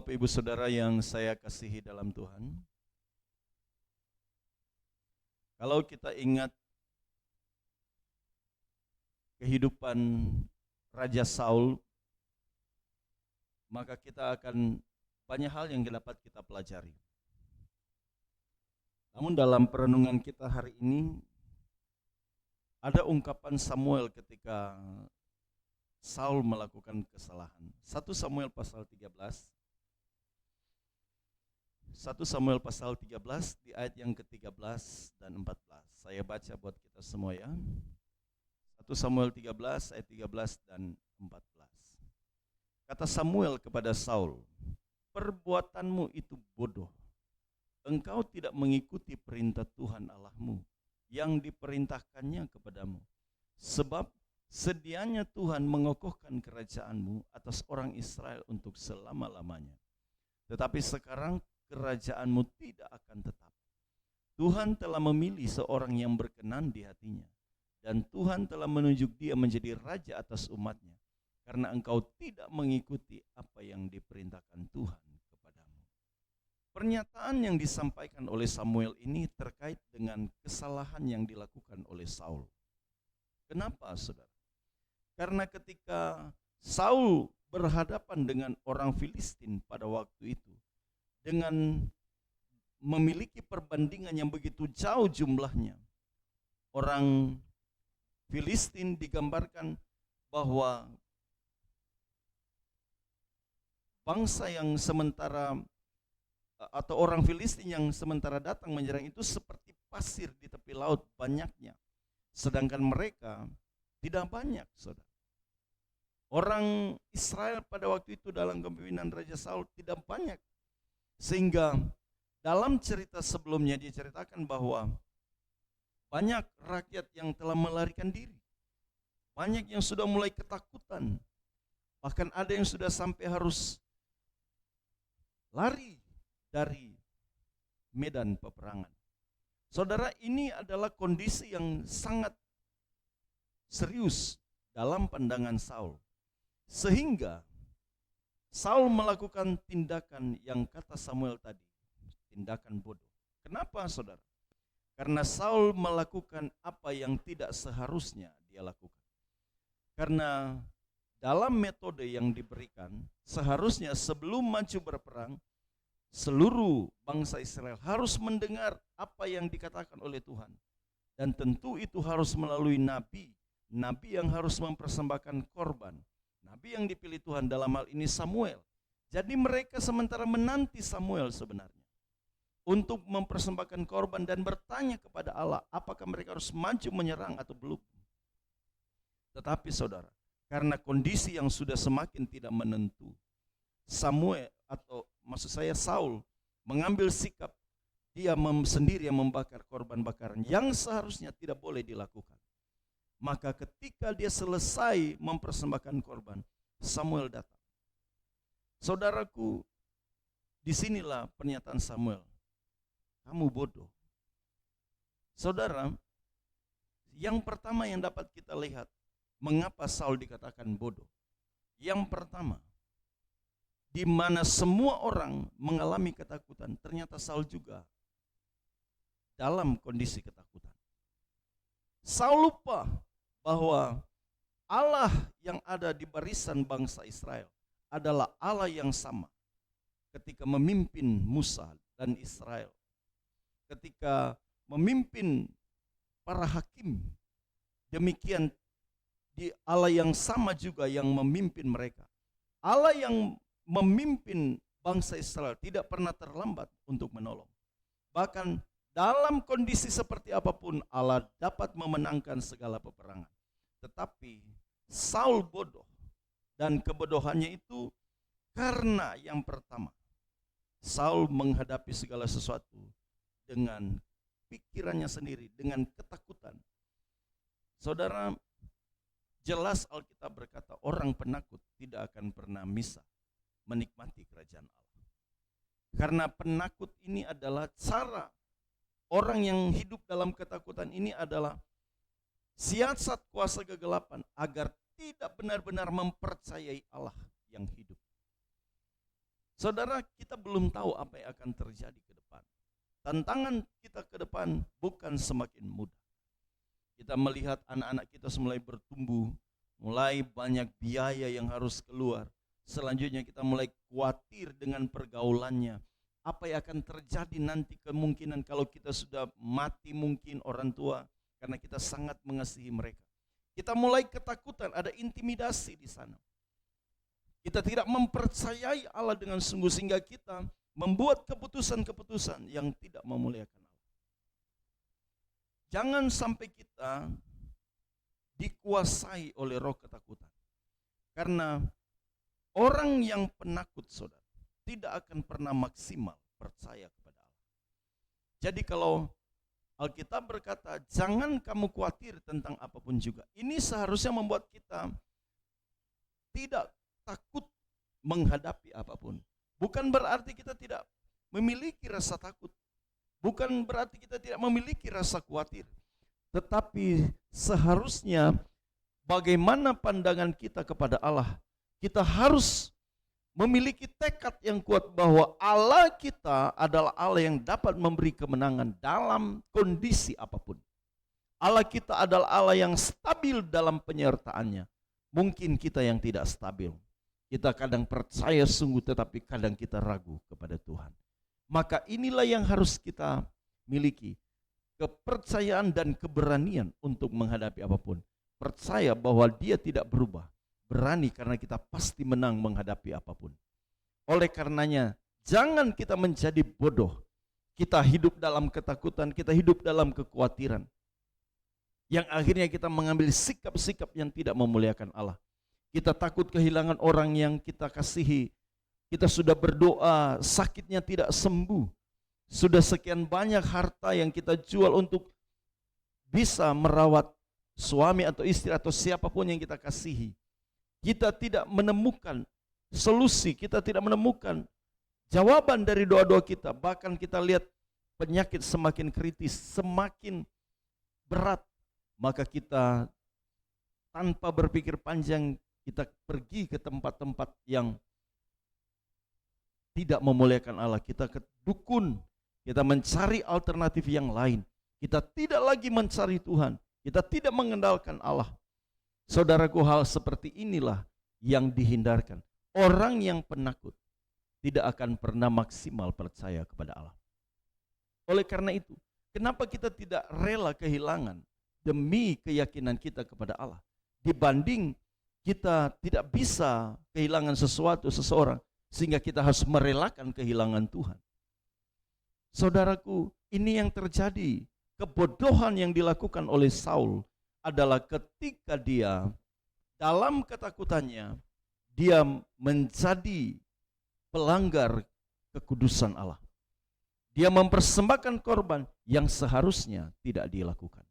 Bapak Ibu Saudara yang saya kasihi dalam Tuhan, kalau kita ingat kehidupan Raja Saul, maka kita akan banyak hal yang dapat kita pelajari. Namun dalam perenungan kita hari ini, ada ungkapan Samuel ketika Saul melakukan kesalahan. 1 Samuel pasal 13. 1 Samuel pasal 13 di ayat yang ke-13 dan 14. Saya baca buat kita semua ya. 1 Samuel 13 ayat 13 dan 14. Kata Samuel kepada Saul, "Perbuatanmu itu bodoh. Engkau tidak mengikuti perintah Tuhan Allahmu yang diperintahkannya kepadamu. Sebab sedianya Tuhan mengokohkan kerajaanmu atas orang Israel untuk selama-lamanya. Tetapi sekarang kerajaanmu tidak akan tetap. Tuhan telah memilih seorang yang berkenan di hatinya, dan Tuhan telah menunjuk dia menjadi raja atas umatnya, karena engkau tidak mengikuti apa yang diperintahkan Tuhan kepadamu." Pernyataan yang disampaikan oleh Samuel ini terkait dengan kesalahan yang dilakukan oleh Saul. Kenapa, saudara? Karena ketika Saul berhadapan dengan orang Filistin pada waktu itu, dengan memiliki perbandingan yang begitu jauh jumlahnya, orang Filistin digambarkan bahwa bangsa yang sementara atau orang Filistin yang sementara datang menyerang itu seperti pasir di tepi laut banyaknya, sedangkan mereka tidak banyak, saudara. Orang Israel pada waktu itu dalam kepemimpinan Raja Saul tidak banyak, sehingga dalam cerita sebelumnya diceritakan bahwa banyak rakyat yang telah melarikan diri, banyak yang sudah mulai ketakutan, bahkan ada yang sudah sampai harus lari dari medan peperangan. Saudara, ini adalah kondisi yang sangat serius dalam pandangan Saul, sehingga Saul melakukan tindakan yang kata Samuel tadi, tindakan bodoh. Kenapa, saudara? Karena Saul melakukan apa yang tidak seharusnya dia lakukan. Karena dalam metode yang diberikan, seharusnya sebelum maju berperang, seluruh bangsa Israel harus mendengar apa yang dikatakan oleh Tuhan. Dan tentu itu harus melalui nabi, nabi yang harus mempersembahkan korban. Nabi yang dipilih Tuhan dalam hal ini Samuel. Jadi mereka sementara menanti Samuel sebenarnya untuk mempersembahkan korban dan bertanya kepada Allah apakah mereka harus maju menyerang atau belum. Tetapi saudara, karena kondisi yang sudah semakin tidak menentu, Samuel atau maksud saya Saul mengambil sikap dia sendiri yang membakar korban bakaran yang seharusnya tidak boleh dilakukan. Maka ketika dia selesai mempersembahkan korban, Samuel datang. Saudaraku, disinilah pernyataan Samuel, "Kamu bodoh." Saudara, yang pertama yang dapat kita lihat, mengapa Saul dikatakan bodoh. Yang pertama, di mana semua orang mengalami ketakutan, ternyata Saul juga dalam kondisi ketakutan. Saul lupa bahwa Allah yang ada di barisan bangsa Israel adalah Allah yang sama ketika memimpin Musa dan Israel, ketika memimpin para hakim. Demikian di Allah yang sama juga yang memimpin mereka. Allah yang memimpin bangsa Israel tidak pernah terlambat untuk menolong. Bahkan dalam kondisi seperti apapun Allah dapat memenangkan segala peperangan. Tetapi Saul bodoh, dan kebodohannya itu karena yang pertama, Saul menghadapi segala sesuatu dengan pikirannya sendiri, dengan ketakutan. Saudara, jelas Alkitab berkata orang penakut tidak akan pernah bisa menikmati kerajaan Allah. Karena penakut ini adalah cara orang yang hidup dalam ketakutan ini adalah siasat kuasa kegelapan agar tidak benar-benar mempercayai Allah yang hidup. Saudara, kita belum tahu apa yang akan terjadi ke depan. Tantangan kita ke depan bukan semakin mudah. Kita melihat anak-anak kita mulai bertumbuh, mulai banyak biaya yang harus keluar. Selanjutnya kita mulai khawatir dengan pergaulannya. Apa yang akan terjadi nanti, kemungkinan kalau kita sudah mati mungkin orang tua, karena kita sangat mengasihi mereka. Kita mulai ketakutan, ada intimidasi di sana. Kita tidak mempercayai Allah dengan sungguh sehingga kita membuat keputusan-keputusan yang tidak memuliakan Allah. Jangan sampai kita dikuasai oleh roh ketakutan. Karena orang yang penakut, saudara, tidak akan pernah maksimal percaya kepada Allah. Jadi kalau Alkitab berkata, jangan kamu khawatir tentang apapun juga. Ini seharusnya membuat kita tidak takut menghadapi apapun. Bukan berarti kita tidak memiliki rasa takut. Bukan berarti kita tidak memiliki rasa khawatir. Tetapi seharusnya bagaimana pandangan kita kepada Allah. Kita harus memiliki tekad yang kuat bahwa Allah kita adalah Allah yang dapat memberi kemenangan dalam kondisi apapun. Allah kita adalah Allah yang stabil dalam penyertaannya. Mungkin kita yang tidak stabil. Kita kadang percaya sungguh tetapi kadang kita ragu kepada Tuhan. Maka inilah yang harus kita miliki. Kepercayaan dan keberanian untuk menghadapi apapun. Percaya bahwa Dia tidak berubah. Berani karena kita pasti menang menghadapi apapun. Oleh karenanya, jangan kita menjadi bodoh. Kita hidup dalam ketakutan, kita hidup dalam kekhawatiran. Yang akhirnya kita mengambil sikap-sikap yang tidak memuliakan Allah. Kita takut kehilangan orang yang kita kasihi. Kita sudah berdoa, sakitnya tidak sembuh. Sudah sekian banyak harta yang kita jual untuk bisa merawat suami atau istri atau siapapun yang kita kasihi. Kita tidak menemukan solusi, kita tidak menemukan jawaban dari doa-doa kita. Bahkan kita lihat penyakit semakin kritis, semakin berat. Maka kita tanpa berpikir panjang, kita pergi ke tempat-tempat yang tidak memuliakan Allah. Kita ke dukun, kita mencari alternatif yang lain. Kita tidak lagi mencari Tuhan, kita tidak mengendalikan Allah. Saudaraku, hal seperti inilah yang dihindarkan. Orang yang penakut tidak akan pernah maksimal percaya kepada Allah. Oleh karena itu, kenapa kita tidak rela kehilangan demi keyakinan kita kepada Allah, dibanding kita tidak bisa kehilangan seseorang sehingga kita harus merelakan kehilangan Tuhan. Saudaraku, ini yang terjadi. Kebodohan yang dilakukan oleh Saul adalah ketika dia dalam ketakutannya, dia menjadi pelanggar kekudusan Allah. Dia mempersembahkan korban yang seharusnya tidak dilakukan.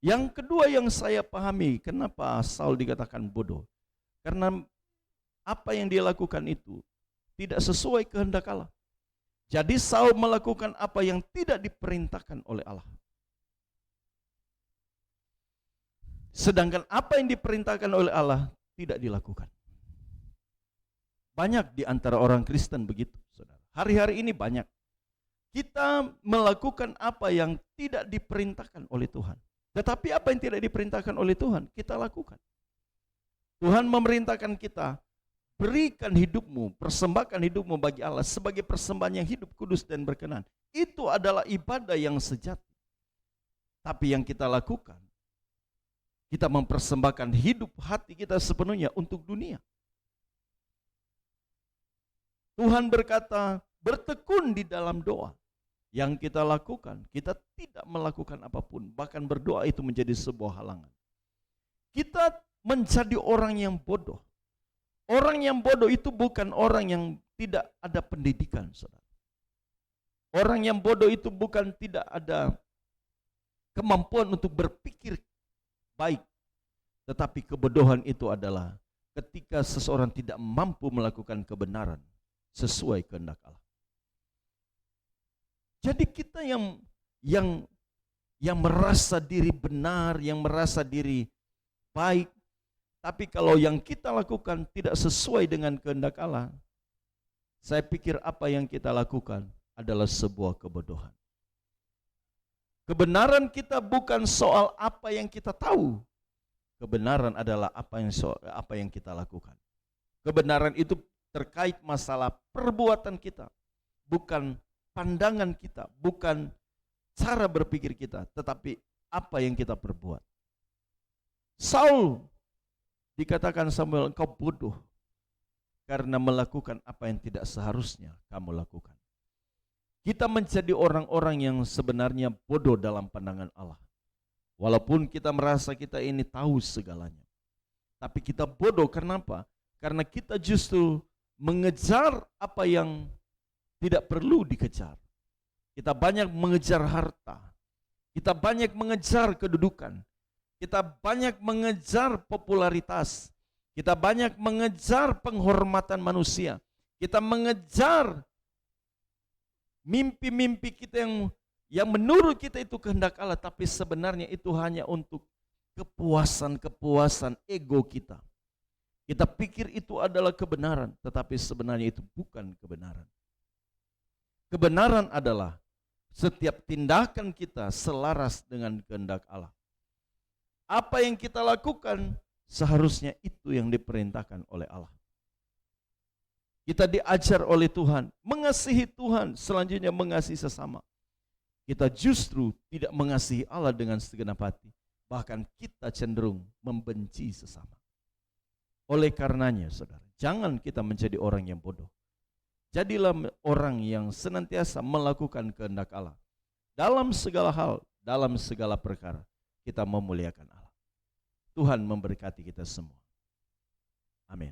Yang kedua yang saya pahami, kenapa Saul dikatakan bodoh? Karena apa yang dia lakukan itu tidak sesuai kehendak Allah. Jadi Saul melakukan apa yang tidak diperintahkan oleh Allah. Sedangkan apa yang diperintahkan oleh Allah tidak dilakukan. Banyak di antara orang Kristen begitu, saudara. Hari-hari ini banyak. Kita melakukan apa yang tidak diperintahkan oleh Tuhan. Tetapi apa yang tidak diperintahkan oleh Tuhan, kita lakukan. Tuhan memerintahkan kita, berikan hidupmu, persembahkan hidupmu bagi Allah sebagai persembahan yang hidup, kudus dan berkenan. Itu adalah ibadah yang sejati. Tapi yang kita lakukan, kita mempersembahkan hidup hati kita sepenuhnya untuk dunia. Tuhan berkata, bertekun di dalam doa. Yang kita lakukan, kita tidak melakukan apapun, bahkan berdoa itu menjadi sebuah halangan. Kita menjadi orang yang bodoh. Orang yang bodoh itu bukan orang yang tidak ada pendidikan, saudara. Orang yang bodoh itu bukan tidak ada kemampuan untuk berpikir baik. Tetapi kebodohan itu adalah ketika seseorang tidak mampu melakukan kebenaran sesuai kehendak Allah. Jadi kita yang merasa diri benar, yang merasa diri baik, tapi kalau yang kita lakukan tidak sesuai dengan kehendak Allah, saya pikir apa yang kita lakukan adalah sebuah kebodohan. Kebenaran kita bukan soal apa yang kita tahu. Kebenaran adalah apa yang kita lakukan. Kebenaran itu terkait masalah perbuatan kita, bukan pandangan kita, bukan cara berpikir kita, tetapi apa yang kita perbuat. Saul dikatakan Samuel, engkau bodoh karena melakukan apa yang tidak seharusnya kamu lakukan. Kita menjadi orang-orang yang sebenarnya bodoh dalam pandangan Allah. Walaupun kita merasa kita ini tahu segalanya. Tapi kita bodoh, kenapa? Karena kita justru mengejar apa yang tidak perlu dikejar. Kita banyak mengejar harta. Kita banyak mengejar kedudukan. Kita banyak mengejar popularitas. Kita banyak mengejar penghormatan manusia. Kita mengejar mimpi-mimpi kita yang menurut kita itu kehendak Allah, tapi sebenarnya itu hanya untuk kepuasan ego kita. Kita pikir itu adalah kebenaran, tetapi sebenarnya itu bukan kebenaran. Kebenaran adalah setiap tindakan kita selaras dengan kehendak Allah. Apa yang kita lakukan seharusnya itu yang diperintahkan oleh Allah. Kita diajar oleh Tuhan, mengasihi Tuhan, selanjutnya mengasihi sesama. Kita justru tidak mengasihi Allah dengan segenap hati, bahkan kita cenderung membenci sesama. Oleh karenanya, saudara, jangan kita menjadi orang yang bodoh. Jadilah orang yang senantiasa melakukan kehendak Allah. Dalam segala hal, dalam segala perkara, kita memuliakan Allah. Tuhan memberkati kita semua. Amin.